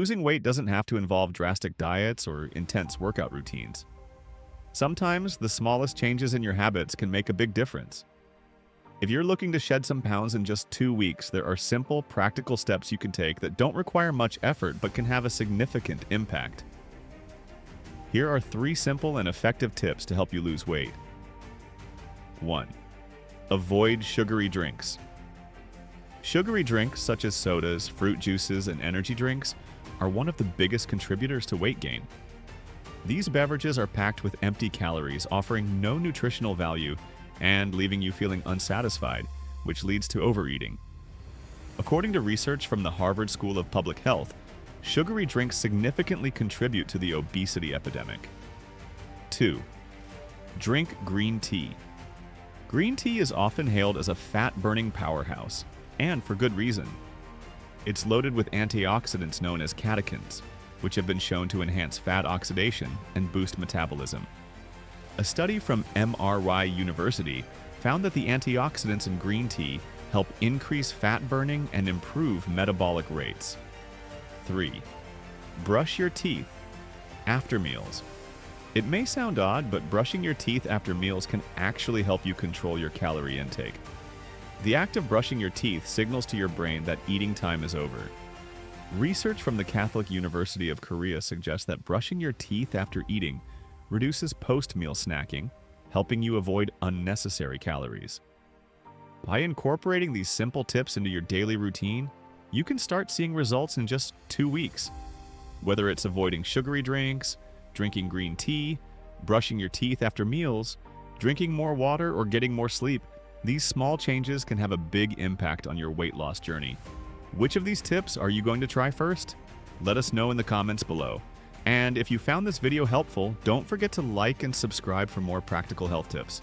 Losing weight doesn't have to involve drastic diets or intense workout routines. Sometimes the smallest changes in your habits can make a big difference. If you're looking to shed some pounds in just 2 weeks, there are simple, practical steps you can take that don't require much effort but can have a significant impact. Here are 3 simple and effective tips to help you lose weight. 1. Avoid sugary drinks. Sugary drinks such as sodas, fruit juices, and energy drinks are one of the biggest contributors to weight gain. These beverages are packed with empty calories, offering no nutritional value and leaving you feeling unsatisfied, which leads to overeating. According to research from the Harvard School of Public Health, sugary drinks significantly contribute to the obesity epidemic. 2. Drink green tea. Green tea is often hailed as a fat-burning powerhouse, and for good reason. It's loaded with antioxidants known as catechins, which have been shown to enhance fat oxidation and boost metabolism. A study from MRY University found that the antioxidants in green tea help increase fat burning and improve metabolic rates. 3. Brush your teeth after meals. It may sound odd, but brushing your teeth after meals can actually help you control your calorie intake. The act of brushing your teeth signals to your brain that eating time is over. Research from the Catholic University of Korea suggests that brushing your teeth after eating reduces post-meal snacking, helping you avoid unnecessary calories. By incorporating these simple tips into your daily routine, you can start seeing results in just 2 weeks. Whether it's avoiding sugary drinks, drinking green tea, brushing your teeth after meals, drinking more water, or getting more sleep, these small changes can have a big impact on your weight loss journey. Which of these tips are you going to try first? Let us know in the comments below. And if you found this video helpful, don't forget to like and subscribe for more practical health tips.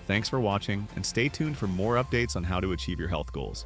Thanks for watching, and stay tuned for more updates on how to achieve your health goals.